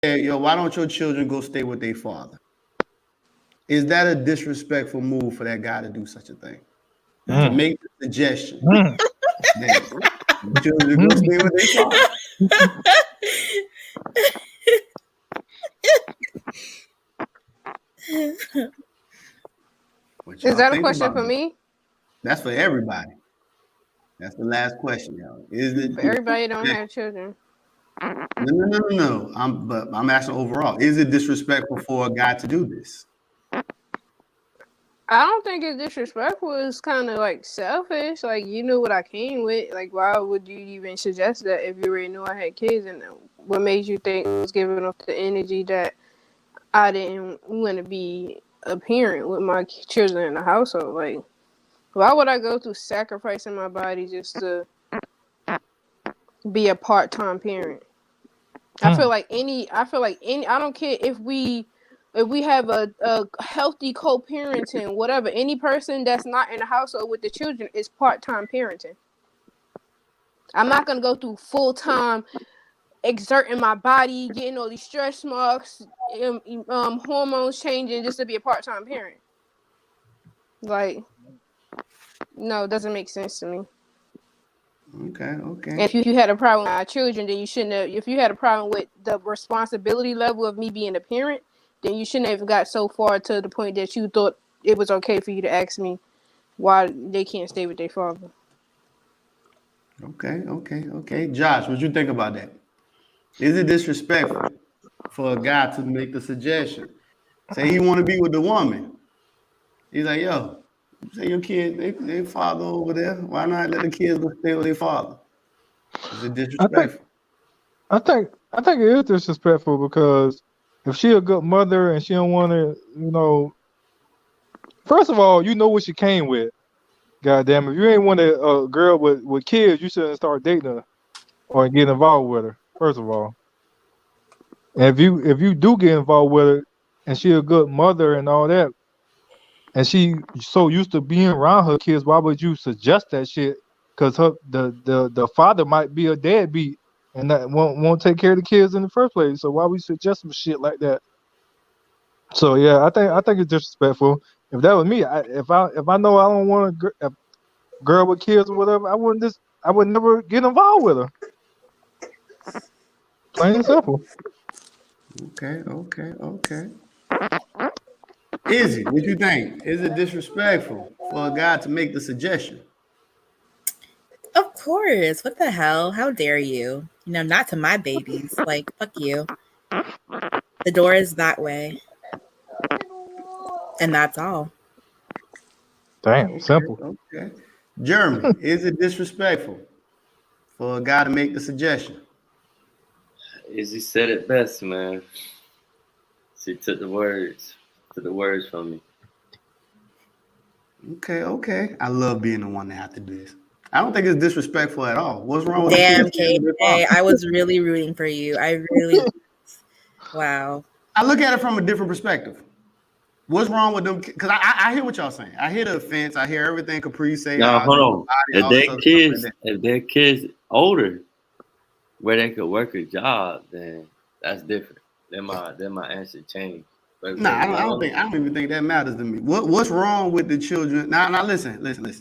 yo, why don't your children go stay with their father? Is that a disrespectful move for that guy to do such a thing? To make the suggestion that the children go stay with their father? Is that a question for me? That's for everybody. That's the last question, y'all. Is it for everybody don't have children? No. I'm asking overall. Is it disrespectful for a guy to do this? I don't think it's disrespectful. It's kind of like selfish. Like, you knew what I came with. Like, why would you even suggest that if you already knew I had kids? And what made you think I was giving off the energy that I didn't want to be a parent with my children in the household? Like, why would I go through sacrificing my body just to be a part-time parent? I feel like any. I don't care if we have a healthy co-parenting, whatever. Any person that's not in the household with the children is part-time parenting. I'm not gonna go through full-time exerting my body, getting all these stress marks, hormones changing just to be a part-time parent. Like, no, it doesn't make sense to me. Okay. If you had a problem with my children, then you shouldn't have. If you had a problem with the responsibility level of me being a parent, then you shouldn't have got so far to the point that you thought it was okay for you to ask me why they can't stay with their father. Okay. Josh, what you think about that? Is it disrespectful for a guy to make the suggestion? Say he want to be with the woman. He's like, yo, say your kid, they father over there. Why not let the kids go stay with their father? Is it disrespectful? I think it is disrespectful because if she a good mother and she don't want to, first of all, you know what she came with. Goddamn, if you ain't want a girl with kids, you shouldn't start dating her or get involved with her. First of all, and if you do get involved with her and she a good mother and all that, and she so used to being around her kids, why would you suggest that shit? Because the father might be a deadbeat and that won't take care of the kids in the first place. So why we suggest some shit like that? So yeah, I think it's disrespectful. If that was me, if I know I don't want a girl with kids or whatever, I would never get involved with her. Plain and simple. Okay. Izzy, what you think? Is it disrespectful for a guy to make the suggestion? Of course. What the hell? How dare you? Not to my babies. Like, fuck you. The door is that way. And that's all. Damn, simple. Okay. Jeremy, is it disrespectful for a guy to make the suggestion? Izzy said it best, man. She took the words from me. Okay. I love being the one that have to do this. I don't think it's disrespectful at all. What's wrong with Damn, KJ, I was really rooting for you. I really wow. I look at it from a different perspective. What's wrong with them? Because I hear what y'all saying. I hear the offense. I hear everything Capri say. Now, hold on. If their kids older, where they could work a job, then that's different. Then my answer changed. I don't even think that matters to me. What's wrong with the children? Now listen. Let me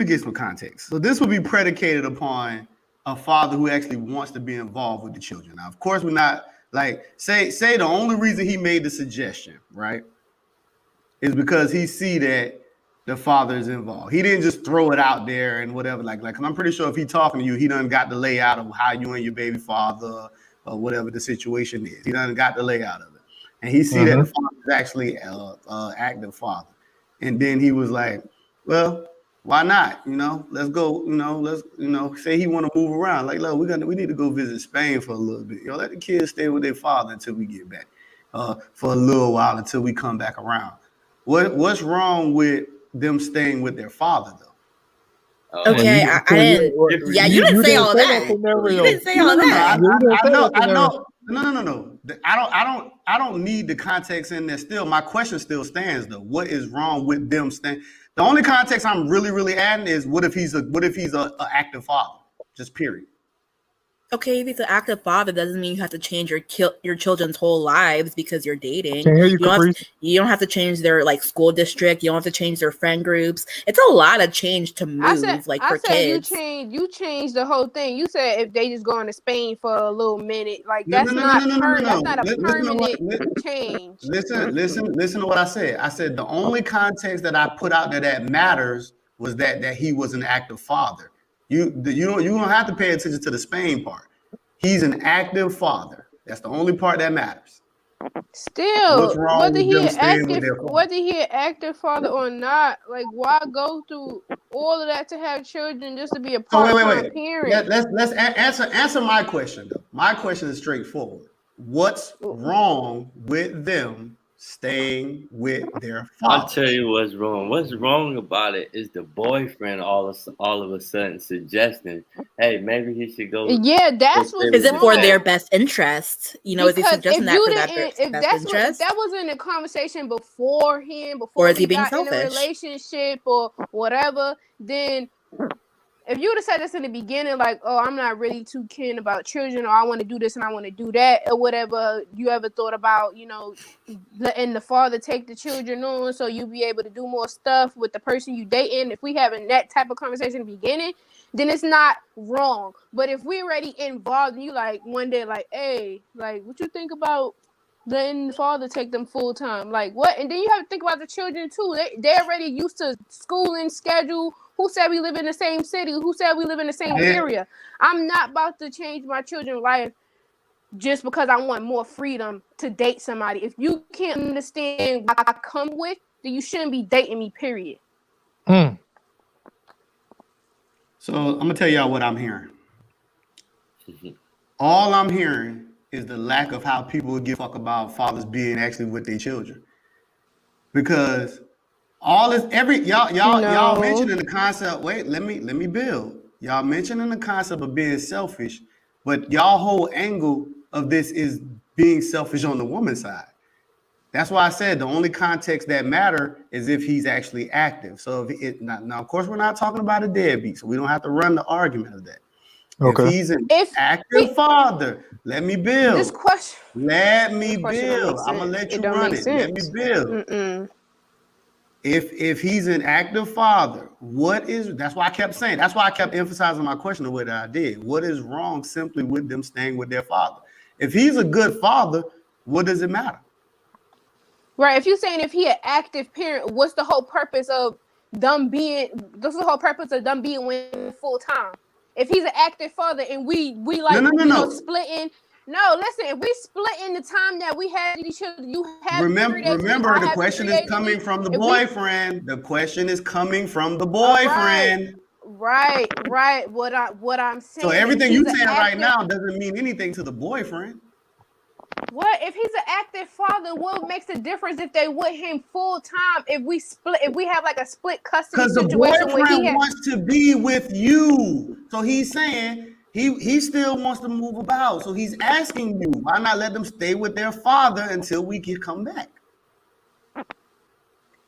get some context. So this will be predicated upon a father who actually wants to be involved with the children. Now, of course, we're not like say the only reason he made the suggestion, right, is because he see that the father is involved. He didn't just throw it out there and whatever. Like I'm pretty sure if he talking to you, he done got the layout of how you and your baby father or whatever the situation is. He done got the layout of it, and he see that the father is actually active father. And then he was like, well, why not? Let's go. Say he want to move around. Like, look, we need to go visit Spain for a little bit. Let the kids stay with their father until we get back, for a little while until we come back around. What's wrong with them staying with their father though? Okay, I didn't. Yeah, you didn't say all that. You didn't say all that. I know. No. I don't need the context in there. Still, my question still stands though. What is wrong with them staying? The only context I'm really adding is what if he's a active father? Just period. Okay, if he's an active father, doesn't mean you have to change your children's whole lives because you're dating. Can't hear you, You don't have to change their like school district. You don't have to change their friend groups. It's a lot of change to move. For kids. You changed the whole thing. You said if they just going to Spain for a little minute, like that's not a permanent change. Listen to what I said. I said the only context that I put out there that matters was that he was an active father. You don't have to pay attention to the Spain part. He's an active father. That's the only part that matters. Still, whether he an active father or not, like why go through all of that to have children just to be a part-time parent? Let's answer my question though. My question is straightforward. What's wrong with them staying with their father? I'll tell you what's wrong. What's wrong about it is the boyfriend all of a sudden suggesting, hey, maybe he should go. Yeah, that's what. Is it for their best interest? You know, is he suggesting that for their best interest? If that wasn't a conversation beforehand, or is he being selfish? In a relationship or whatever, then. If you would have said this in the beginning, like, oh, I'm not really too keen about children, or I want to do this and I want to do that, or whatever, you ever thought about, you know, letting the father take the children on so you be able to do more stuff with the person you dating. If we having that type of conversation in the beginning, then it's not wrong. But if we're already involved and you like one day, like, hey, like, what you think about letting the father take them full time? Like, what? And then you have to think about the children too. They're already used to schooling schedule. Who said we live in the same city? Who said we live in the same area? I'm not about to change my children's life just because I want more freedom to date somebody. If you can't understand what I come with, then you shouldn't be dating me, period. So I'm going to tell y'all what I'm hearing. All I'm hearing is the lack of how people give a fuck about fathers being actually with their children. Because all this, y'all mentioning the concept. Wait, let me build. Y'all mentioning the concept of being selfish, but y'all whole angle of this is being selfish on the woman's side. That's why I said the only context that matter is if he's actually active. So now, of course, we're not talking about a deadbeat, so we don't have to run the argument of that. Okay. If he's an active father, let me build. This question. Let me build. I'm gonna let you run it. Let me build. If he's an active father, that's why I kept saying, that's why I kept emphasizing my question the way that I did. What is wrong simply with them staying with their father? If he's a good father, what does it matter? Right. If you're saying if he an active parent, what's the whole purpose of them being with full time? If he's an active father and we like splitting. No, listen, if we split in the time that we had each other, you have remember the question is coming from the boyfriend. The question is coming from the boyfriend. Right. What I'm saying. So everything you're saying right now doesn't mean anything to the boyfriend. What if he's an active father? What makes a difference if they with him full time? If we have like a split custody situation, because the boyfriend wants to be with you, so he's saying. He still wants to move about, so he's asking you, why not let them stay with their father until we can come back?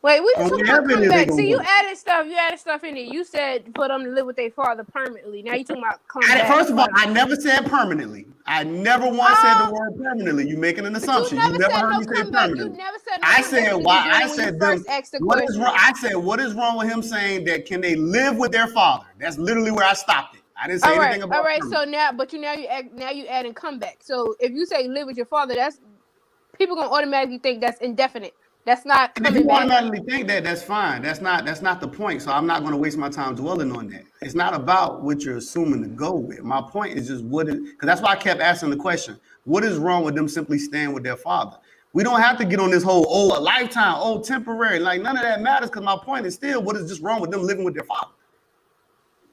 Wait, we just talking about come back. See, you added stuff in it. You said for them to live with their father permanently. Now you talking about come back. First of all, I never said permanently. I never once said the word permanently. You're making an assumption. You never heard me say permanently. You never said I said why. I said what is wrong? I said what is wrong with him saying that can they live with their father? That's literally where I stopped it. I didn't say anything about. All right, so now you add in comeback. So if you say live with your father, that's people gonna automatically think that's indefinite. That's not coming back. If you automatically think that, that's fine. That's not the point. So I'm not gonna waste my time dwelling on that. It's not about what you're assuming to go with. My point is just because that's why I kept asking the question: what is wrong with them simply staying with their father? We don't have to get on this whole a lifetime, temporary. Like none of that matters. Because my point is still, what is just wrong with them living with their father?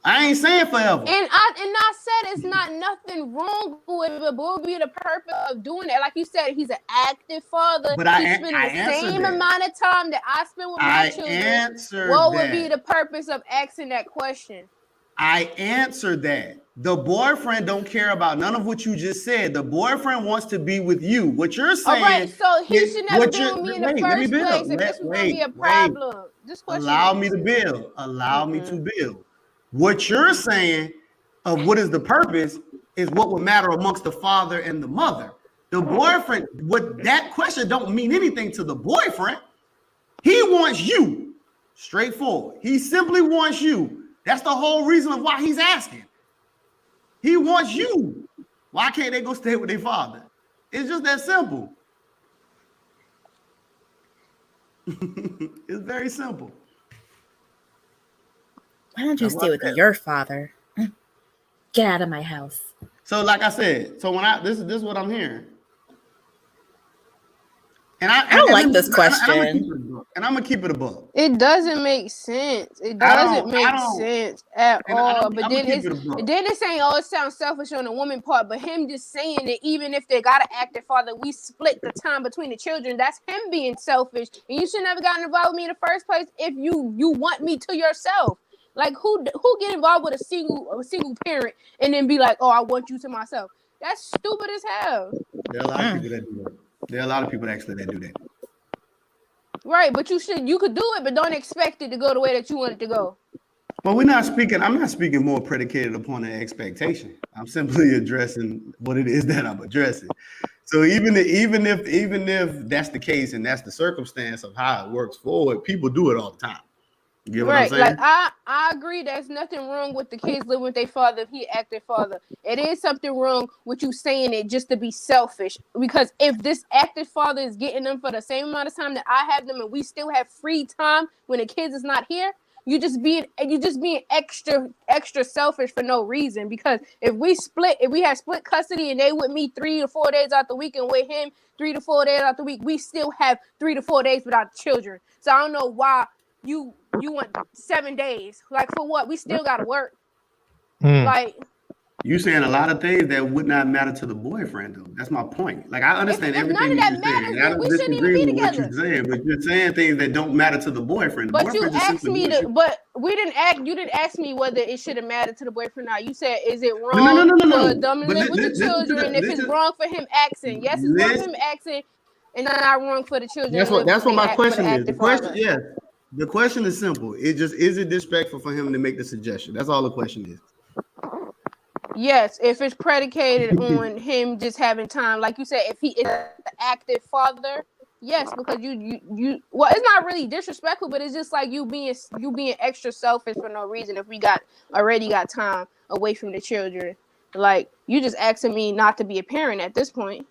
I ain't saying forever. And I said it's not nothing wrong with it, but what would be the purpose of doing that? Like you said, he's an active father. But he's spending the same amount of time that I spend with my children. What would be the purpose of asking that question? I answered that. The boyfriend don't care about none of what you just said. The boyfriend wants to be with you. What you're saying. All right, so he should never be with me in the first place. If this was going to be a problem. This question Allow me to build. Allow me to build. What you're saying of what is the purpose, is what would matter amongst the father and the mother. The boyfriend, what that question don't mean anything to the boyfriend. He wants you, straightforward. He simply wants you. That's the whole reason of why he's asking. He wants you. Why can't they go stay with their father? It's just that simple. It's very simple. Why don't you stay with your father? Get out of my house. So, like I said, so when this is what I'm hearing. And I don't like this question. And I'm gonna keep it above. It doesn't make sense. It doesn't make sense at all. But then it's saying, oh, it sounds selfish on the woman part. But him just saying that even if they got an active father, we split the time between the children. That's him being selfish. And you should never gotten involved with me in the first place if you want me to yourself. Like who get involved with a single parent and then be like, oh, I want you to myself. That's stupid as hell. There are a lot of people that do that. There are a lot of people actually that do that. Right, but you could do it, but don't expect it to go the way that you want it to go. Well, I'm not speaking more predicated upon an expectation. I'm simply addressing what it is that I'm addressing. So even if that's the case and that's the circumstance of how it works forward, people do it all the time. You get what I'm saying? Like I agree. There's nothing wrong with the kids living with their father if he active father. It is something wrong with you saying it just to be selfish. Because if this active father is getting them for the same amount of time that I have them, and we still have free time when the kids is not here, you just being extra selfish for no reason. Because if we had split custody and they with me 3 to 4 days out the week and with him 3 to 4 days out the week, we still have 3 to 4 days without children. So I don't know why you want 7 days. Like for what? We still gotta work. Like you saying a lot of things that would not matter to the boyfriend though. That's my point. Like I understand everything you're saying. I don't disagree with what you're saying, but you're saying things that don't matter to the boyfriend. The but boyfriend you asked me you didn't ask me whether it should have mattered to the boyfriend or not. You said, is it wrong for them to live with the children? If it's wrong for him asking. Yes, it's wrong for him asking, and not wrong for the children. That's what my question is. The question, yeah. The question is simple. It just is it disrespectful for him to make the suggestion? That's all the question is. Yes, if it's predicated on him just having time, like you said, if he is an active father, yes, because you well, it's not really disrespectful, but it's just like you being extra selfish for no reason. If we already got time away from the children, like you just asking me not to be a parent at this point.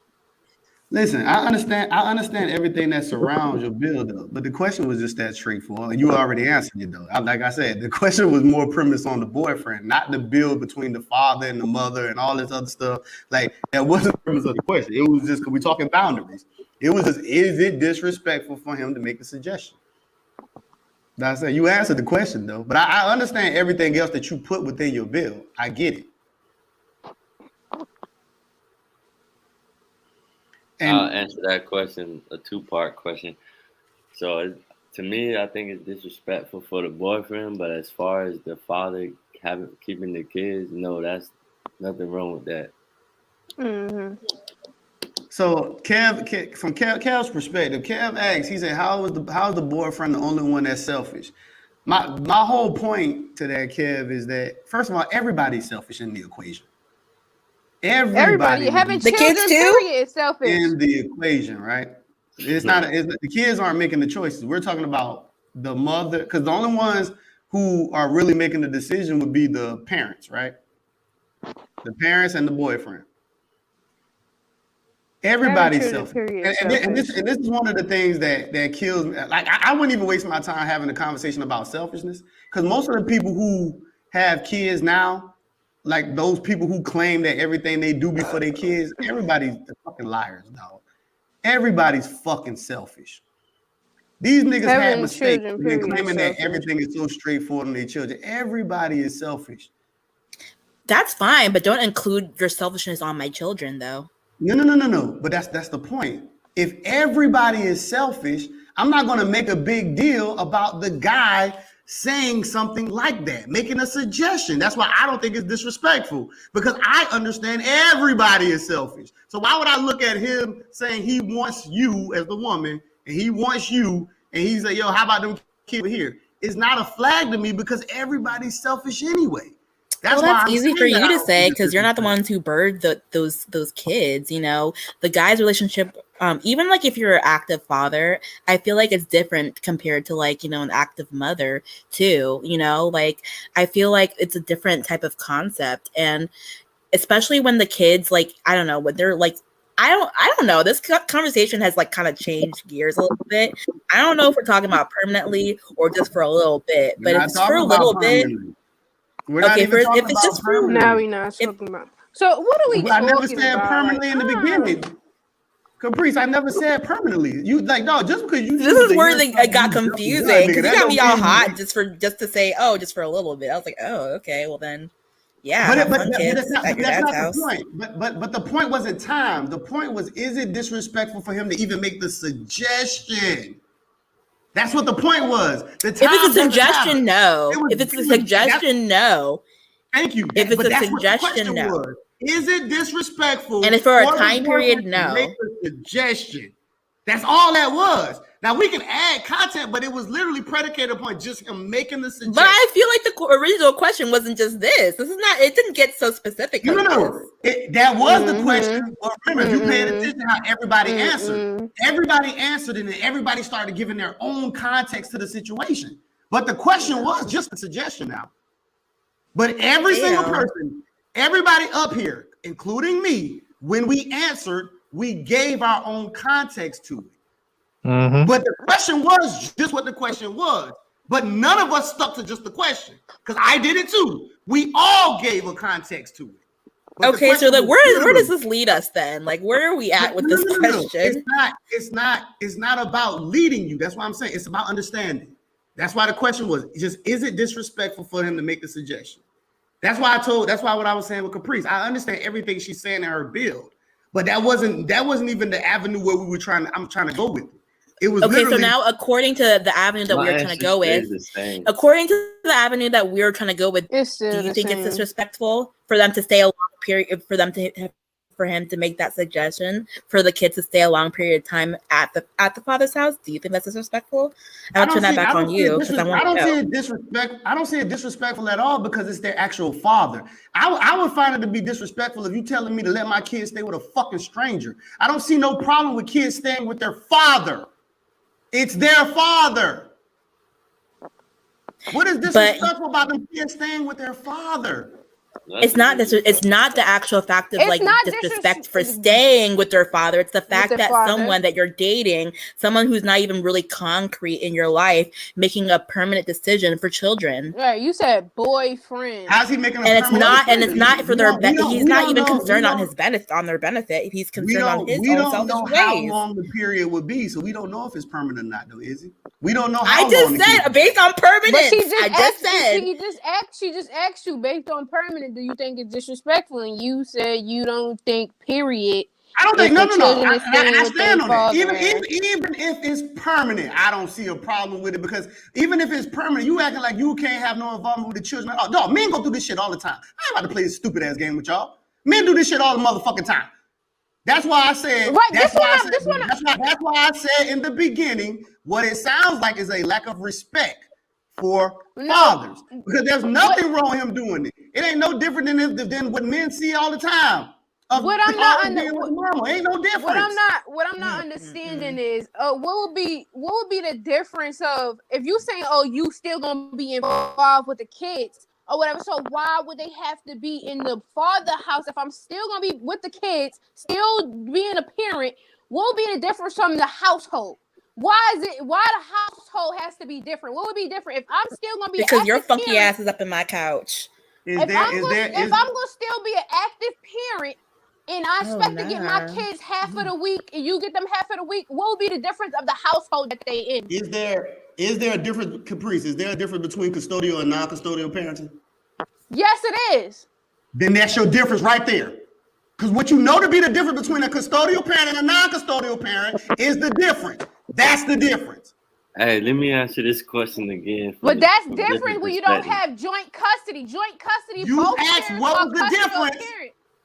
Listen, I understand everything that surrounds your bill, though. But the question was just that straightforward. You already answered it, though. Like I said, the question was more premised on the boyfriend, not the bill between the father and the mother and all this other stuff. Like that wasn't the premise of the question. It was just because we're talking boundaries. It was just, is it disrespectful for him to make a suggestion? Like I said, you answered the question, though. But I understand everything else that you put within your bill. I get it. I'll answer that question, a 2-part question. So to me, I think it's disrespectful for the boyfriend, but as far as the father keeping the kids, no, that's nothing wrong with that. Mm-hmm. So Kev, from Kev's perspective, Kev asks, he said, how's the boyfriend the only one that's selfish? My whole point to that, Kev, is that first of all, everybody's selfish in the equation. Everybody having the kids too is selfish in the equation, right? It's not the kids aren't making the choices. We're talking about the mother, because the only ones who are really making the decision would be the parents, right? The parents and the boyfriend. Everybody's selfish. And this is one of the things that kills me. Like I wouldn't even waste my time having a conversation about selfishness, because most of the people who have kids now, like those people who claim that everything they do before their kids, everybody's fucking liars, dog. Everybody's fucking selfish. These niggas have mistakes and they're claiming that everything is so straightforward on their children. Everybody is selfish. That's fine, but don't include your selfishness on my children, though. No. But that's the point. If everybody is selfish, I'm not going to make a big deal about the guy saying something like that, making a suggestion. That's why I don't think it's disrespectful, because I understand everybody is selfish. So why would I look at him saying he wants you as the woman and he wants you and he's like, yo, how about them kids here? It's not a flag to me because everybody's selfish anyway. That's Well, why that's I'm easy saying for that you I to don't say think it's because you're not the disrespectful. ones who birthed those kids. You know, the guy's relationship. Even like if you're an active father, I feel like it's different compared to like an active mother too. You know, like I feel like it's a different type of concept, and especially when the kids like I don't know what they're like. I don't know. This conversation has like kind of changed gears a little bit. I don't know if we're talking about permanently or just for a little bit, We're but if not it's for talking a about little bit, permanently. We're not okay. even talking If it's about just for Now permanently. we not if talking about. So what are we I never talking said about? Like, permanently in the beginning. Caprice, I never said permanently. You like no, just because you this choose is to where hear it something, got you jump the gun, confusing nigga. because you That got don't me all mean hot just to say just for a little bit. I was like, oh, okay, well then, yeah, have fun, kids, at your that's dad's not the house. point. But the point wasn't time. The point was, is it disrespectful for him to even make the suggestion? That's what the point was. The time If it's a doesn't matter. suggestion, no. If it's a suggestion, no. Thank you. If it's But a that's what the suggestion, question no. was. Is it disrespectful And if for a for the time period, boyfriend to make no. a suggestion? That's all that was. Now we can add content, but it was literally predicated upon just him making the suggestion. But I feel like the original question wasn't just this. This is not. It didn't get so specific. No. That was the question. But remember, if you paid Mm-mm. attention how everybody answered, Mm-mm. everybody answered, and then everybody started giving their own context to the situation. But the question was just a suggestion now. But every single person, everybody up here, including me, when we answered, we gave our own context to it. Mm-hmm. But the question was just what the question was. But none of us stuck to just the question because I did it too. We all gave a context to it. But okay, so like, where does this lead us then? Like, where are we at with this question? It's not about leading you. That's why I'm saying it's about understanding. That's why the question was just, is it disrespectful for him to make the suggestion? That's why what I was saying with Caprice. I understand everything she's saying in her build, but that wasn't even the avenue where I'm trying to go with it. It was okay. So now, according to the avenue that we were trying to go with, do you think it's disrespectful for them to stay a long period, for him to make that suggestion for the kids to stay a long period of time at the father's house? Do you think that's disrespectful? I'll turn that back on you because I don't see it disrespect. I don't see it disrespectful at all because it's their actual father. I would find it to be disrespectful if you telling me to let my kids stay with a fucking stranger. I don't see no problem with kids staying with their father. It's their father. What is disrespectful about them kids staying with their father? It's not the actual fact of like disrespect for staying with their father. It's the fact that someone that you're dating, someone who's not even really concrete in your life, making a permanent decision for children. Right, you said boyfriend. How's he making? It's not for their benefit. He's not even concerned on his benefit, on their benefit. He's concerned on his own selfish ways. How long the period would be, so we don't know if it's permanent or not, though, is it? We don't know I how just said based on permanent. She just asked you based on permanent. Do you think it's disrespectful? And you said you don't think. Period. I don't think. No. I stand on that. Even if it's permanent, I don't see a problem with it because even if it's permanent, you acting like you can't have no involvement with the children. Oh, dog, men go through this shit all the time. I ain't about to play this stupid ass game with y'all. Men do this shit all the motherfucking time. That's why I said. Right, that's why I said in the beginning, what it sounds like is a lack of respect for fathers because there's nothing wrong with him doing it. It ain't no different than what men see all the time. What I'm not ain't no difference. What I'm not understanding is what would be the difference of if you saying you still gonna be involved with the kids or whatever, so why would they have to be in the father house if I'm still gonna be with the kids, still being a parent? What would be the difference from the household? Why the household has to be different? What would be different if I'm still gonna be because your funky ass is up in my couch? If I'm gonna still be an active parent and I expect to get my kids half of the week and you get them half of the week, what would be the difference of the household that they in? Is there a difference, Caprice? Is there a difference between custodial and non-custodial parenting? Yes, it is. Then that's your difference right there. Because what you know to be the difference between a custodial parent and a non-custodial parent is the difference. That's the difference. Hey, let me answer this question again. But that's different when you don't have joint custody. Joint custody. You asked what was the difference.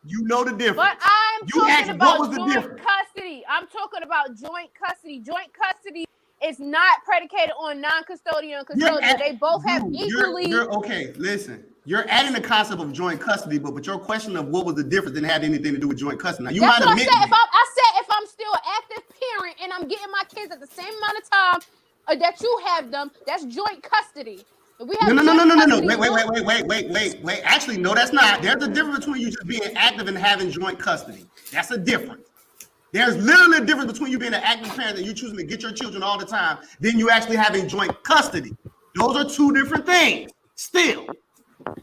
You know the difference. But I'm talking about joint custody. I'm talking about joint custody. Joint custody It's not predicated on non-custodial and custodial. They both have equally. You're okay. Listen, you're adding the concept of joint custody, but your question of what was the difference didn't have anything to do with joint custody. Now, you That's might what admit I said. I said if I'm still an active parent and I'm getting my kids at the same amount of time that you have them, that's joint custody. If we have Wait. Actually, no, that's not. There's a difference between you just being active and having joint custody. That's a difference. There's literally a difference between you being an active parent and you choosing to get your children all the time than you actually having joint custody. Those are two different things. Still,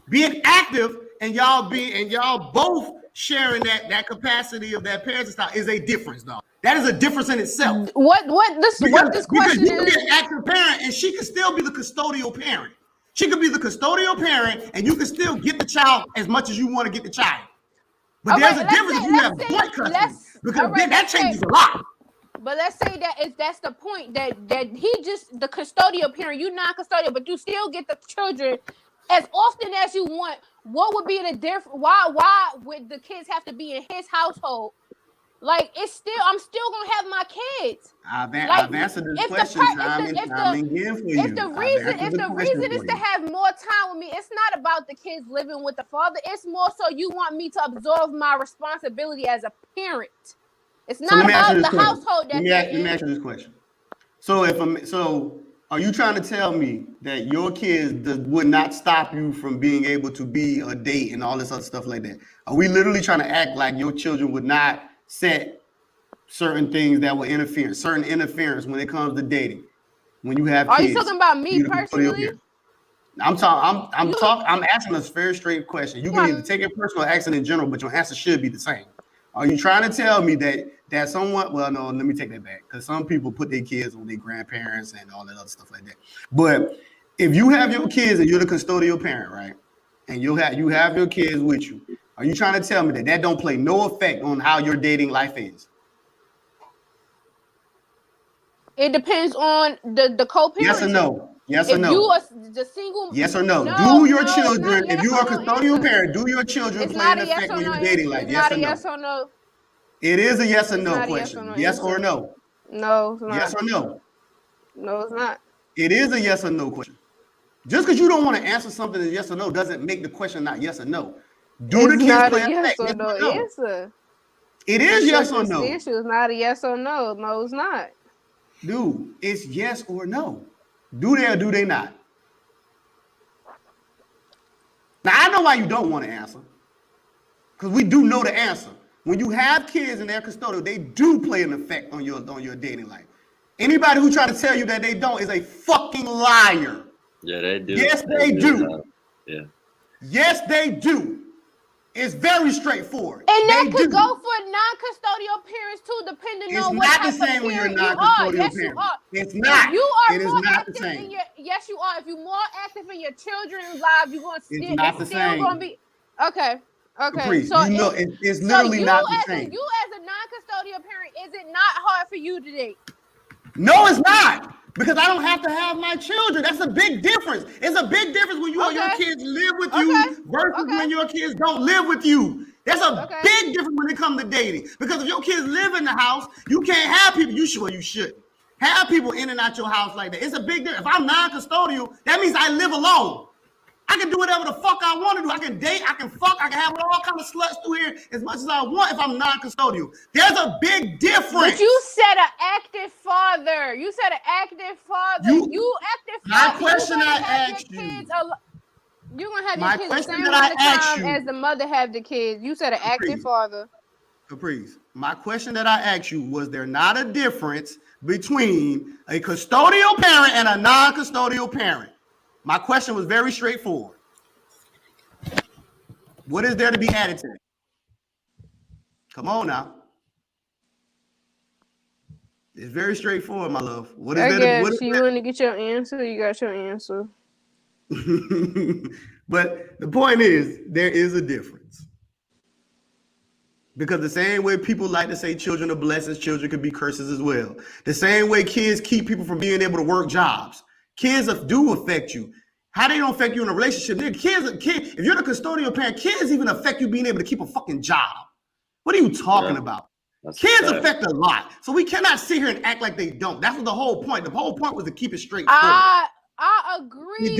being active and y'all both sharing that capacity of that parenting style is a difference, though. That is a difference in itself. What this question because you can is? be an active parent and she can still be the custodial parent. She could be the custodial parent and you can still get the child as much as you want to get the child. But there's a difference if you have joint custody because that changes a lot. But let's say that's the point that he just the custodial parent, you non-custodial, but you still get the children as often as you want. What would be the difference? Why would the kids have to be in his household? Like I'm still gonna have my kids. I've answered this question time and again for you. If the reason is to have more time with me, it's not about the kids living with the father. It's more so you want me to absorb my responsibility as a parent. It's not about the household. Let me ask you this question. So are you trying to tell me that your kids would not stop you from being able to be a date and all this other stuff like that? Are we literally trying to act like your children would not set certain things that will certain interference when it comes to dating? When you have kids, are you talking about me personally? I'm asking a very straight question. You can either take it personal or accent in general, but your answer should be the same. Are you trying to tell me that someone? Well, no, let me take that back because some people put their kids on their grandparents and all that other stuff like that. But if you have your kids and you're the custodial parent, right, and you have your kids with you, are you trying to tell me that don't play no effect on how your dating life is? It depends on the co-parent. Yes or no? Yes or no? You are the single. Yes or no? Do your children, if you are a custodial parent, do your children play an effect on your dating life? Yes or no? Yes or no? It is a yes or no question. Yes or no? No, it's not. Yes or no? No, it's not. It is a yes or no question. Just because you don't want to answer something as yes or no doesn't make the question not yes or no. Do the kids play an effect? Yes or no answer. It is yes or no. The issue is not a yes or no. No, it's not. Dude, it's yes or no. Do they or do they not? Now, I know why you don't want to answer. Because we do know the answer. When you have kids and they're custodial, they do play an effect on your dating life. Anybody who try to tell you that they don't is a fucking liar. Yeah, they do. Yes, they do. Yeah. Yes, they do. It's very straightforward. And that could go for non-custodial parents too, depending on what type of parent you are. It's not the same when you're non-custodial parent. Yes, you are. It's not. You are it more is not active the same. in your. Yes, you are. If you're more active in your children's lives, you're going to still. It's not the same. Going to be okay. Okay. Caprice, so it's literally not the same. You as a non-custodial parent, is it not hard for you to date? No, it's not. Because I don't have to have my children. That's a big difference. It's a big difference when you and your kids live with you versus when your kids don't live with you. There's a big difference when it comes to dating. Because if your kids live in the house, you can't have people. You shouldn't have people in and out your house like that. It's a big difference. If I'm non-custodial, that means I live alone. I can do whatever the fuck I want to do. I can date, I can fuck, I can have all kind of sluts through here as much as I want if I'm non-custodial. There's a big difference. But you said an active father. You said an active father. You active father. My question I asked you. You're going to have your kids the same amount of time as the mother have the kids. You said an active father. Caprice, my question that I asked you, was there not a difference between a custodial parent and a non-custodial parent? My question was very straightforward. What is there to be added to that? Come on now. It's very straightforward, my love. What is there? You want to get your answer? You got your answer. But the point is, there is a difference. Because the same way people like to say children are blessings, children can be curses as well. The same way kids keep people from being able to work jobs. Kids do affect you. How they don't affect you in a relationship? Kids, if you're the custodial parent, kids even affect you being able to keep a fucking job. What are you talking about? Kids affect a lot. So we cannot sit here and act like they don't. That's what the whole point. The whole point was to keep it straightforward. I agree with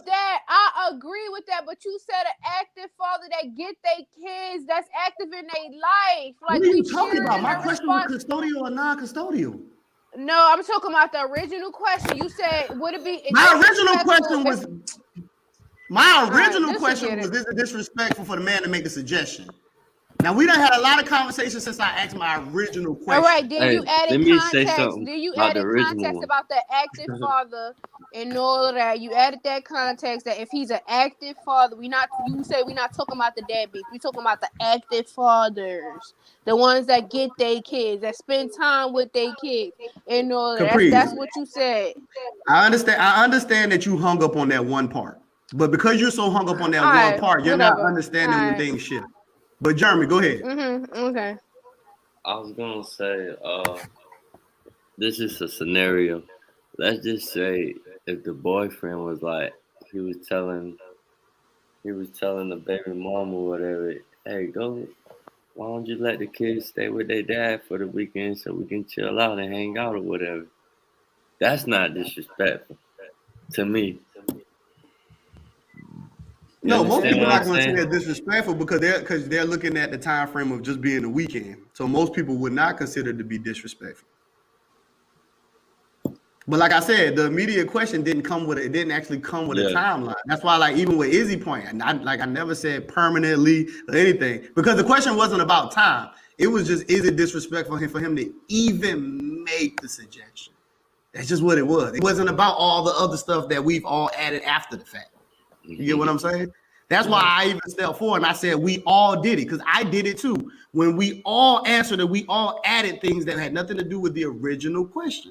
that. I agree with that. But you said an active father that get their kids, that's active in their life. Like, what are you talking about? My question was custodial or non-custodial. No, I'm talking about the original question. You said, would it be? My original question was, is it disrespectful for the man to make the suggestion? Now, we done had a lot of conversations since I asked my original question. All right, then you added context. Then you added context about the active father and all of that. You added that context that if he's an active father, you say we're not talking about the deadbeats. We're talking about the active fathers, the ones that get their kids, that spend time with their kids and all of that. That's what you said. I understand that you hung up on that one part. But because you're so hung up on that one part, you're not understanding when things shift. But Jeremy, go ahead. Okay. I was gonna say, this is a scenario. Let's just say if the boyfriend was like, he was telling the baby mama or whatever, hey, why don't you let the kids stay with their dad for the weekend so we can chill out and hang out or whatever. That's not disrespectful to me. No, most people are not going to say they're disrespectful because they're looking at the time frame of just being a weekend. So most people would not consider it to be disrespectful. But like I said, the immediate question didn't actually come with a timeline. That's why, like, even with Izzy point, I never said permanently or anything because the question wasn't about time. It was just, is it disrespectful for him to even make the suggestion? That's just what it was. It wasn't about all the other stuff that we've all added after the fact. You get what I'm saying? That's why I even stepped forward and I said we all did it because I did it too. When we all answered it, we all added things that had nothing to do with the original question.